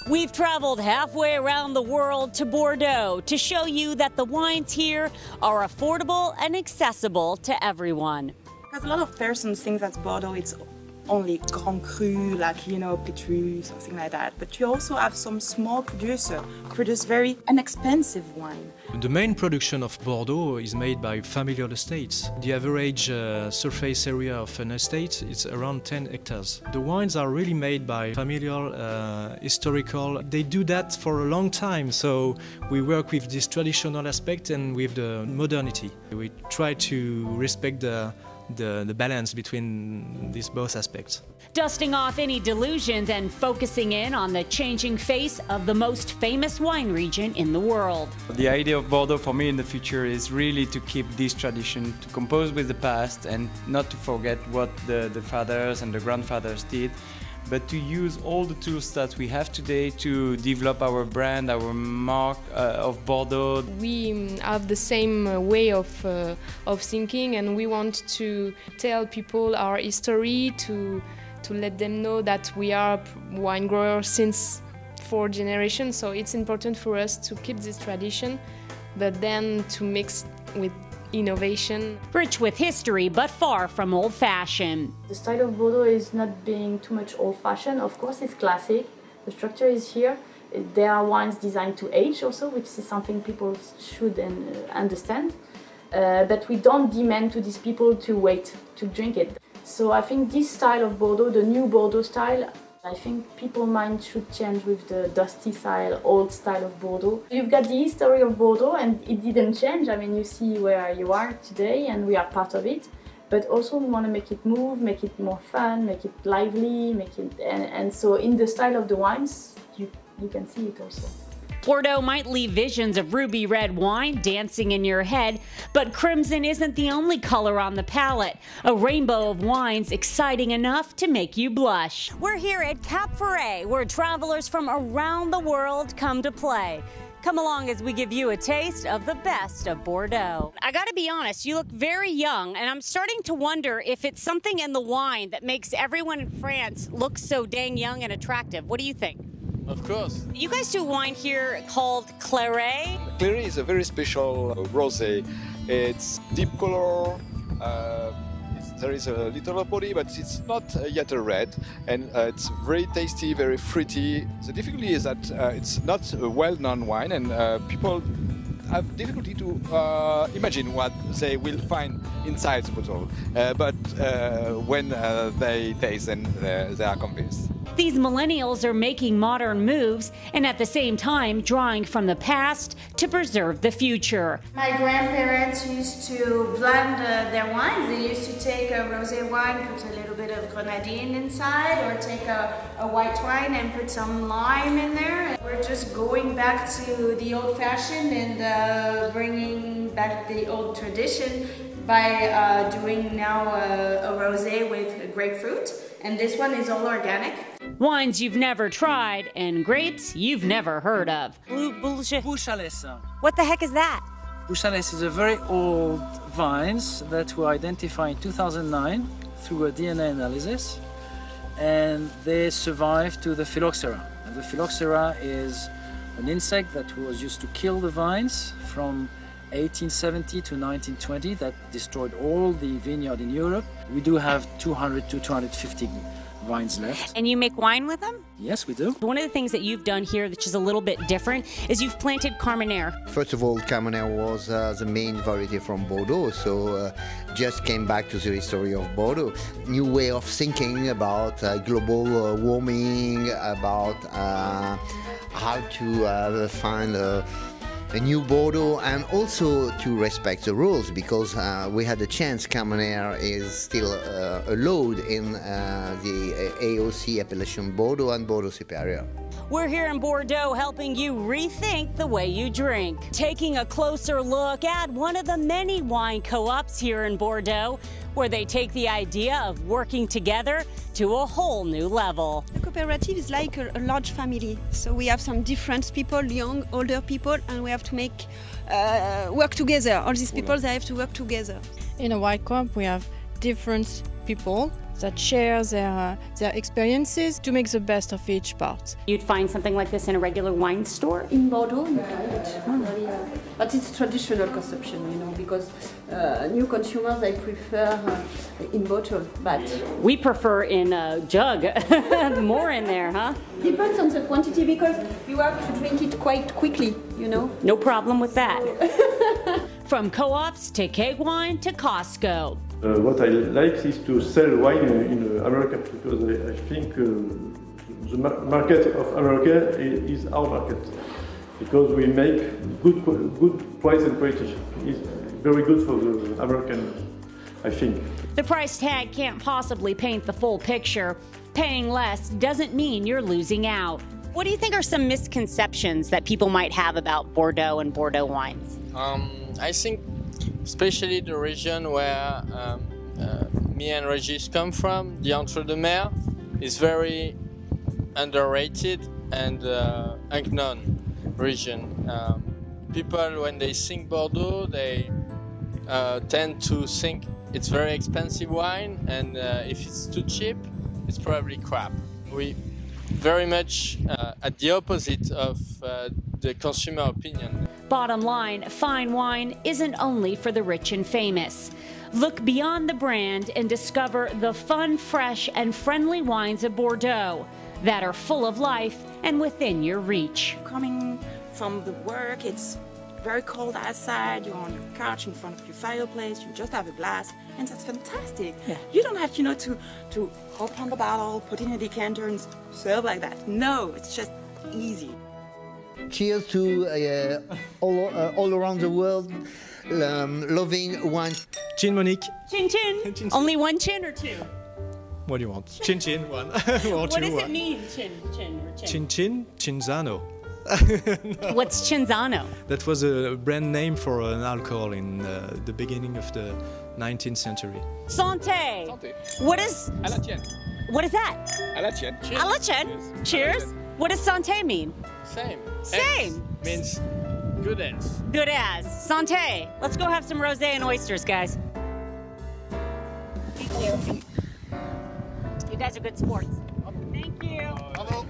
We've traveled halfway around the world to Bordeaux to show you that the wines here are affordable and accessible to everyone. Because a lot of persons think that Bordeaux it's only Grand Cru, like, you know, Petrus, something like that. But you also have some small producers who produce very inexpensive wine. The main production of Bordeaux is made by familial estates. The average surface area of an estate is around 10 hectares. The wines are really made by familial, historical. They do that for a long time, so we work with this traditional aspect and with the modernity. We try to respect the balance between these both aspects. Dusting off any delusions and focusing in on the changing face of the most famous wine region in the world. The idea of Bordeaux for me in the future is really to keep this tradition, to compose with the past and not to forget what the fathers and the grandfathers did, but to use all the tools that we have today to develop our brand, our mark of Bordeaux. We have the same way of thinking, and we want to tell people our history, to let them know that we are wine growers since 4 generations. So it's important for us to keep this tradition, but then to mix with innovation. Rich with history, but far from old-fashioned. The style of Bordeaux is not being too much old-fashioned. Of course, it's classic. The structure is here. There are wines designed to age also, which is something people should understand. But we don't demand to these people to wait to drink it. So I think this style of Bordeaux, the new Bordeaux style, I think people's mind should change with the dusty style, old style of Bordeaux. You've got the history of Bordeaux and it didn't change. I mean, you see where you are today and we are part of it. But also we want to make it move, make it more fun, make it lively, and so in the style of the wines, you can see it also. Bordeaux might leave visions of ruby red wine dancing in your head, but crimson isn't the only color on the palette. A rainbow of wines exciting enough to make you blush. We're here at Cap Ferret, where travelers from around the world come to play. Come along as we give you a taste of the best of Bordeaux. I gotta be honest, you look very young, and I'm starting to wonder if it's something in the wine that makes everyone in France look so dang young and attractive. What do you think? Of course. You guys do wine here called Claret. Claret is a very special rosé. It's deep color. There is a little body, but it's not yet a red, and it's very tasty, very fruity. The difficulty is that it's not a well-known wine, and people have difficulty to imagine what they will find inside the bottle. But when they taste, then they are convinced. These millennials are making modern moves and at the same time drawing from the past to preserve the future. My grandparents used to blend their wines. They used to take a rosé wine, put a little bit of grenadine inside, or take a white wine and put some lime in there. We're just going back to the old-fashioned and bringing back the old tradition by doing now a rosé with grapefruit. And this one is all organic. Wines you've never tried and grapes you've never heard of. Bouchalès. What the heck is that? Bouchalès is a very old vines that were identified in 2009 through a DNA analysis, and they survived to the phylloxera. And the phylloxera is an insect that was used to kill the vines from 1870 to 1920 that destroyed all the vineyard in Europe. We do have 200 to 250 vines left. And you make wine with them? Yes, we do. One of the things that you've done here, which is a little bit different, is you've planted Carmenère. First of all, Carmenère was the main variety from Bordeaux, so just came back to the history of Bordeaux. New way of thinking about global warming, about how to find a new Bordeaux, and also to respect the rules, because we had a chance. Carmenère is still allowed in the AOC appellation Bordeaux and Bordeaux Superior. We're here in Bordeaux helping you rethink the way you drink. Taking a closer look at one of the many wine co-ops here in Bordeaux, where they take the idea of working together to a whole new level. The cooperative is like a large family. So we have some different people, young, older people, and we have to make work together. All these people, they have to work together. In a wine co-op, we have different people that share their experiences to make the best of each part. You'd find something like this in a regular wine store? In Bordeaux, you find it. But it's traditional consumption, you know, because new consumers, they prefer in bottle, but... We prefer in a jug. More in there, huh? Depends on the quantity, because you have to drink it quite quickly, you know. No problem with that. From co-ops to keg wine to Costco. What I like is to sell wine in America, because I think the market of America is our market, because we make good price and quality. It's very good for the American, I think. The price tag can't possibly paint the full picture. Paying less doesn't mean you're losing out. What do you think are some misconceptions that people might have about Bordeaux and Bordeaux wines? I think especially the region where me and Regis come from, the Entre-deux-Mers, is very underrated and unknown region. People, when they think Bordeaux, they tend to think it's very expensive wine, and if it's too cheap, it's probably crap. We very much at the opposite of the consumer opinion. Bottom line, fine wine isn't only for the rich and famous. Look beyond the brand and discover the fun, fresh, and friendly wines of Bordeaux that are full of life and within your reach. Coming from the work, it's very cold outside, you're on your couch in front of your fireplace, you just have a glass, and that's fantastic. Yeah. You don't have, to open the bottle, put in a decanter and serve like that. No, it's just easy. Cheers to all around the world loving wine. Chin, Monique. Chin, chin. Chin. Only one chin or two? What do you want? Chin, chin, one. What does it mean, chin, chin, or chin? Chin, chin, Cinzano. No. What's Cinzano? That was a brand name for an alcohol in the beginning of the 19th century. Santé. Santé. What is? À la tienne. What is that? À la tienne. À la tienne. Cheers. What does santé mean? Same. Same. Means good as. Good as. Santé. Let's go have some rosé and oysters, guys. Thank you. You guys are good sports. Thank you. Bravo.